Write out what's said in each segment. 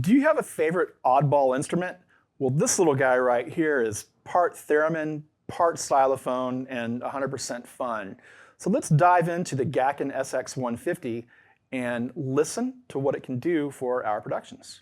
Do you have a favorite oddball instrument? Well, this little guy right here is part theremin, part xylophone, and 100% fun. So let's dive into the Gakken SX-150 and listen to what it can do for our productions.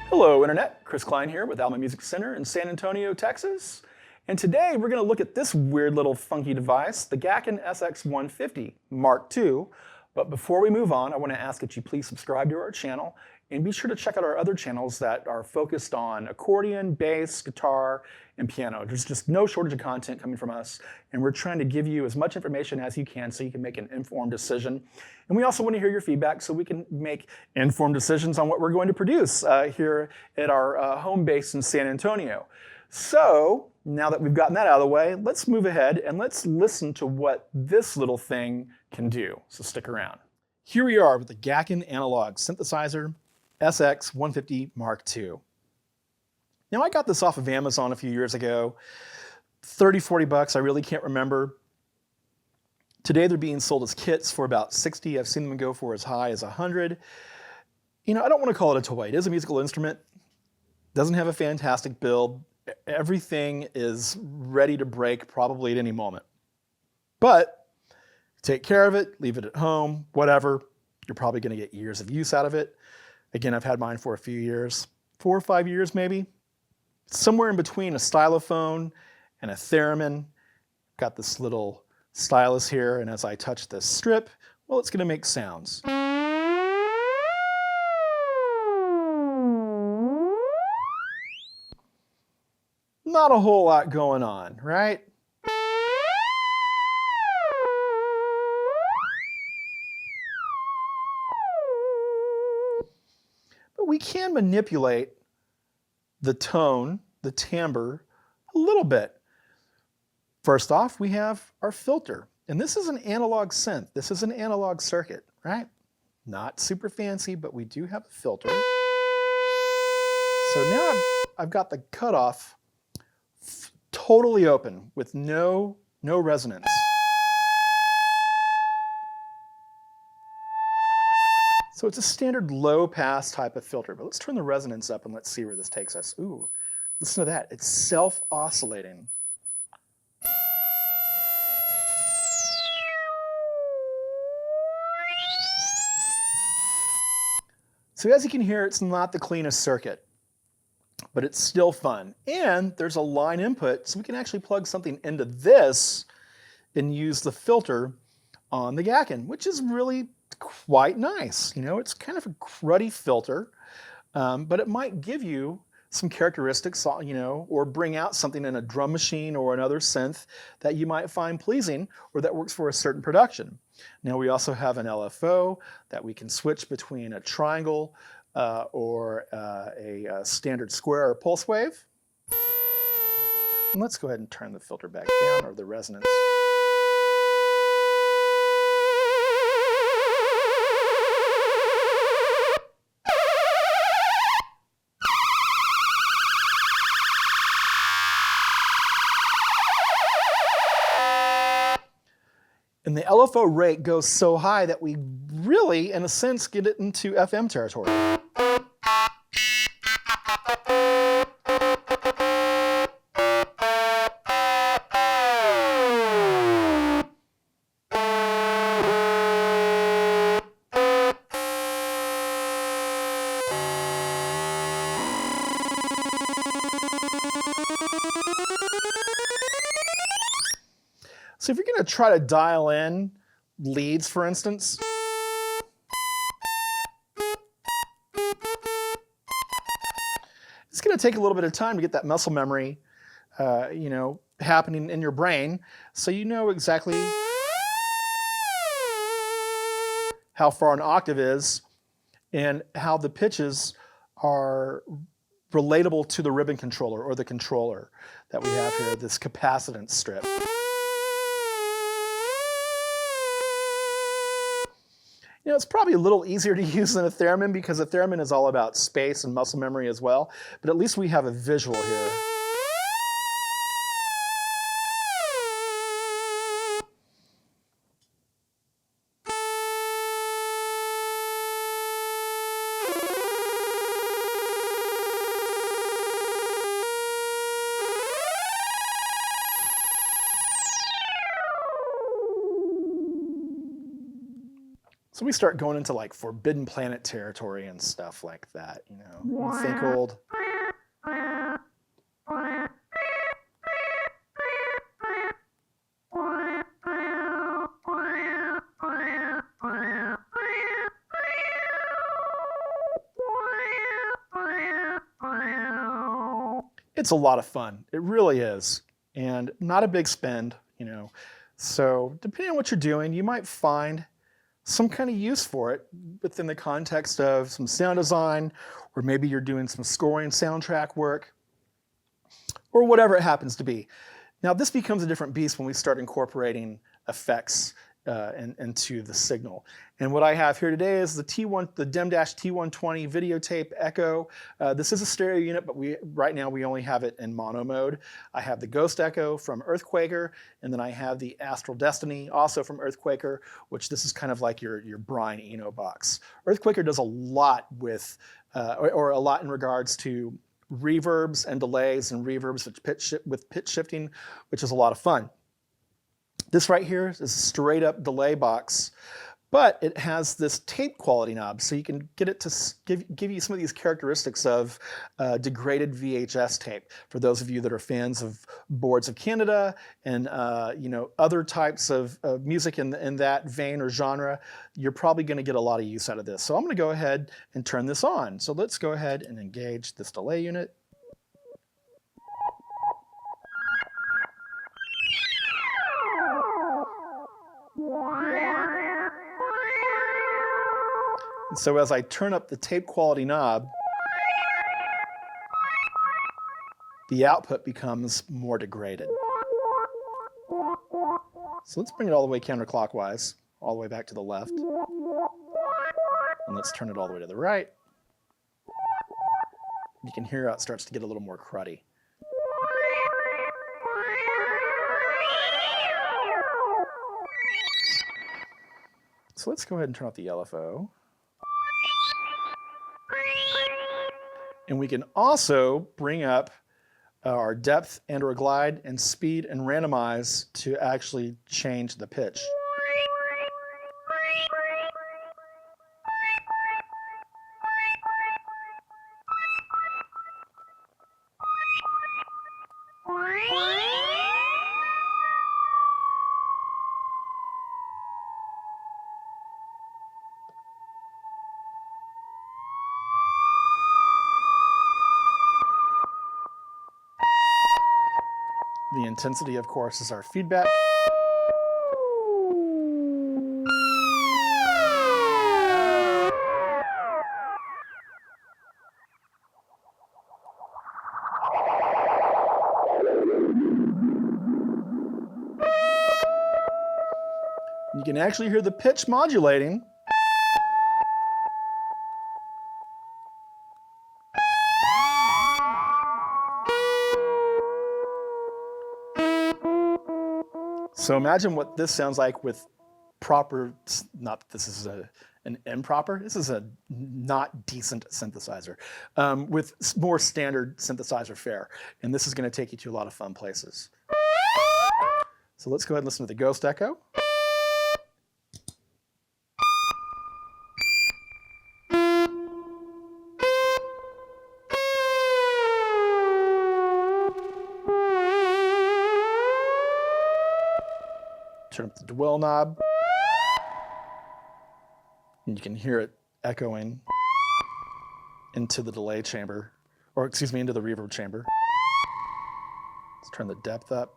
Hello, Internet. Chris Klein here with Alma Music Center in San Antonio, Texas. And today we're going to look at this weird little funky device, the Gakken SX-150 Mark II. But before we move on, I want to ask that you please subscribe to our channel and be sure to check out our other channels that are focused on accordion, bass, guitar, and piano. There's just no shortage of content coming from us, and we're trying to give you as much information as you can so you can make an informed decision. And we also want to hear your feedback so we can make informed decisions on what we're going to produce here at our home base in San Antonio. So now that we've gotten that out of the way, let's move ahead and let's listen to what this little thing can do. So stick around. Here we are with the Gakken Analog Synthesizer SX-150 Mark II. Now I got this off of Amazon a few years ago, 30, 40 bucks, I really can't remember. Today they're being sold as kits for about 60. I've seen them go for as high as 100. You know, I don't want to call it a toy. It is a musical instrument. Doesn't have a fantastic build. Everything is ready to break probably at any moment. But take care of it, leave it at home, whatever. You're probably going to get years of use out of it. Again, I've had mine for a few years, 4 or 5 years maybe. Somewhere in between a stylophone and a theremin. Got this little stylus here, and as I touch this strip, well, it's going to make sounds. Not a whole lot going on, right? But we can manipulate the tone, the timbre, a little bit. First off, we have our filter. And this is an analog synth. This is an analog circuit, right? Not super fancy, but we do have a filter. So now I've got the cutoff totally open with no resonance. So it's a standard low pass type of filter, but let's turn the resonance up and let's see where this takes us. Ooh, listen to that. It's self-oscillating. So as you can hear, it's not the cleanest circuit, but it's still fun. And there's a line input, so we can actually plug something into this and use the filter on the Gakken, which is really quite nice. You know, it's kind of a cruddy filter, but it might give you some characteristics, you know, or bring out something in a drum machine or another synth that you might find pleasing or that works for a certain production. Now we also have an LFO that we can switch between a triangle or a standard square or pulse wave. And let's go ahead and turn the filter back down, or the resonance. And the LFO rate goes so high that we really, in a sense, get it into FM territory. So if you're going to try to dial in leads, for instance, it's going to take a little bit of time to get that muscle memory, you know, happening in your brain, so you know exactly how far an octave is and how the pitches are relatable to the ribbon controller or the controller that we have here, this capacitance strip. You know, it's probably a little easier to use than a theremin because a theremin is all about space and muscle memory as well, but at least we have a visual here. So we start going into like Forbidden Planet territory and stuff like that, you know. You think old. It's a lot of fun. It really is. And not a big spend, you know. So depending on what you're doing, you might find some kind of use for it within the context of some sound design, or maybe you're doing some scoring soundtrack work, or whatever it happens to be. Now this becomes a different beast when we start incorporating effects into the signal. And what I have here today is the DEM-T120 videotape Echo. This is a stereo unit, but right now we only have it in mono mode. I have the Ghost Echo from Earthquaker, and then I have the Astral Destiny, also from Earthquaker, which this is kind of like your Brian Eno box. Earthquaker does a lot with, or a lot in regards to reverbs and delays and reverbs with pitch shifting, which is a lot of fun. This right here is a straight up delay box, but it has this tape quality knob, so you can get it to give you some of these characteristics of degraded VHS tape. For those of you that are fans of Boards of Canada and you know, other types of music in that vein or genre, you're probably going to get a lot of use out of this. So I'm going to go ahead and turn this on. So let's go ahead and engage this delay unit. And so as I turn up the tape quality knob, the output becomes more degraded. So let's bring it all the way counterclockwise, all the way back to the left. And let's turn it all the way to the right. You can hear how it starts to get a little more cruddy. So let's go ahead and turn off the LFO. And we can also bring up our depth and or glide and speed and randomize to actually change the pitch. The intensity, of course, is our feedback. You can actually hear the pitch modulating. So imagine what this sounds like with proper, not that this is an improper, this is a not decent synthesizer, with more standard synthesizer fare. And this is going to take you to a lot of fun places. So let's go ahead and listen to the Ghost Echo. Turn up the dwell knob, and you can hear it echoing into the delay chamber, or excuse me, into the reverb chamber. Let's turn the depth up.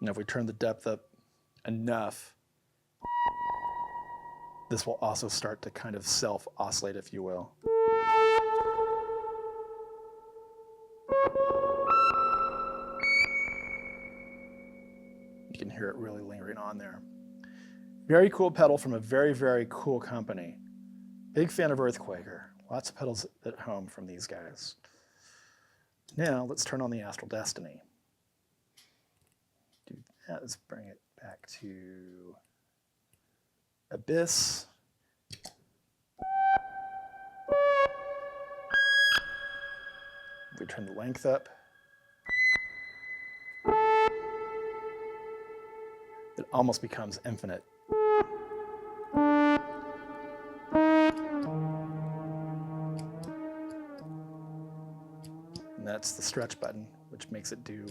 Now if we turn the depth up enough, this will also start to kind of self-oscillate, if you will. You can hear it really lingering on there. Very cool pedal from a very, very cool company. Big fan of Earthquaker. Lots of pedals at home from these guys. Now let's turn on the Astral Destiny. Do that, let's bring it back to Abyss. We turn the length up. It almost becomes infinite. And that's the stretch button, which makes it do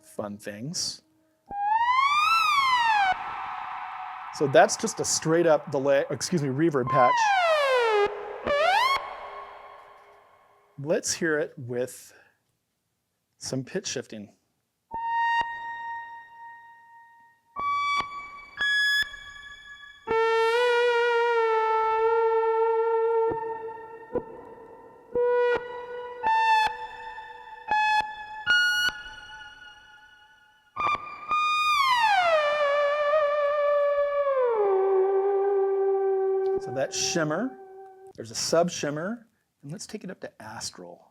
fun things. So that's just a straight up delay, reverb patch. Let's hear it with some pitch shifting. So that shimmer, there's a sub shimmer, and let's take it up to astral.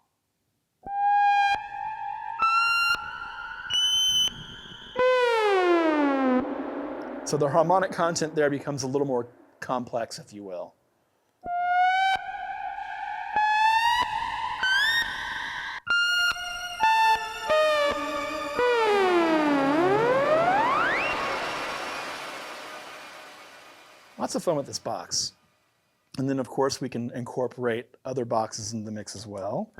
So the harmonic content there becomes a little more complex, if you will. Lots of fun with this box. And then, of course, we can incorporate other boxes in the mix as well.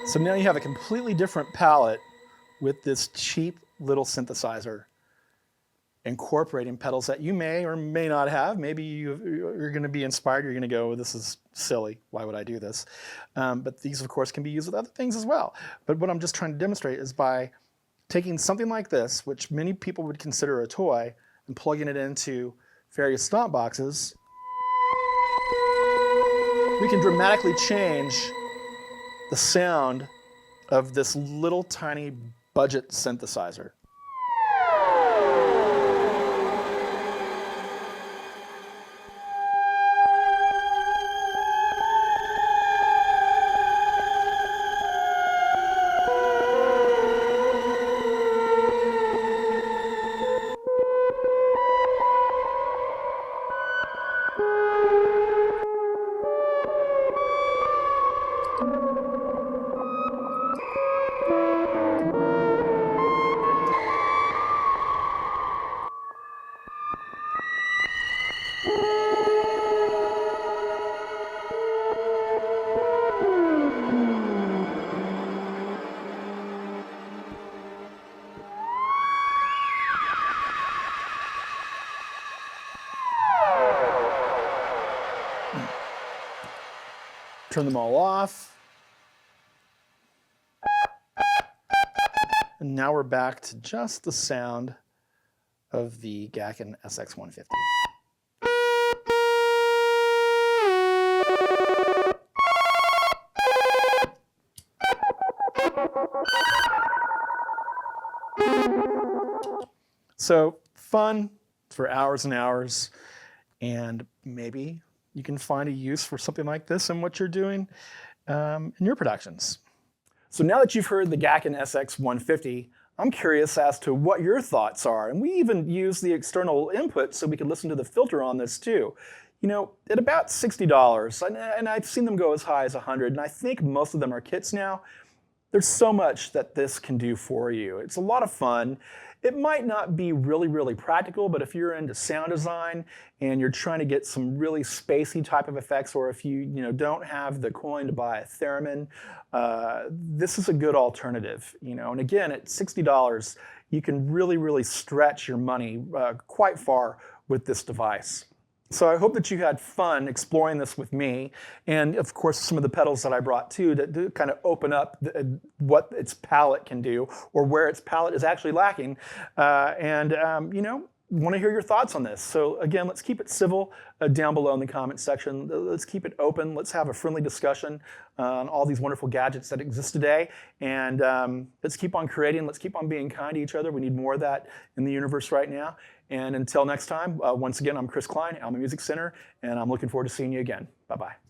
So now you have a completely different palette with this cheap little synthesizer, incorporating pedals that you may or may not have. Maybe you're going to be inspired. You're going to go, this is silly. Why would I do this? But these, of course, can be used with other things as well. But what I'm just trying to demonstrate is by taking something like this, which many people would consider a toy, and plugging it into various stomp boxes, we can dramatically change the sound of this little tiny budget synthesizer. Turn them all off. And now we're back to just the sound of the Gakken SX-150. So fun for hours and hours, and maybe you can find a use for something like this in what you're doing in your productions. So now that you've heard the Gakken SX-150, I'm curious as to what your thoughts are. And we even use the external input so we can listen to the filter on this too. You know, at about $60, and I've seen them go as high as $100, and I think most of them are kits now. There's so much that this can do for you. It's a lot of fun. It might not be really, really practical, but if you're into sound design and you're trying to get some really spacey type of effects, or if you don't have the coin to buy a theremin, this is a good alternative. And again, at $60, you can really, really stretch your money quite far with this device. So I hope that you had fun exploring this with me, and of course some of the pedals that I brought too to kind of open up what its palette can do, or where its palette is actually lacking. want to hear your thoughts on this. So again, let's keep it civil down below in the comment section. Let's keep it open. Let's have a friendly discussion on all these wonderful gadgets that exist today. And let's keep on creating. Let's keep on being kind to each other. We need more of that in the universe right now. And until next time, once again, I'm Chris Klein, Alma Music Center, and I'm looking forward to seeing you again. Bye-bye.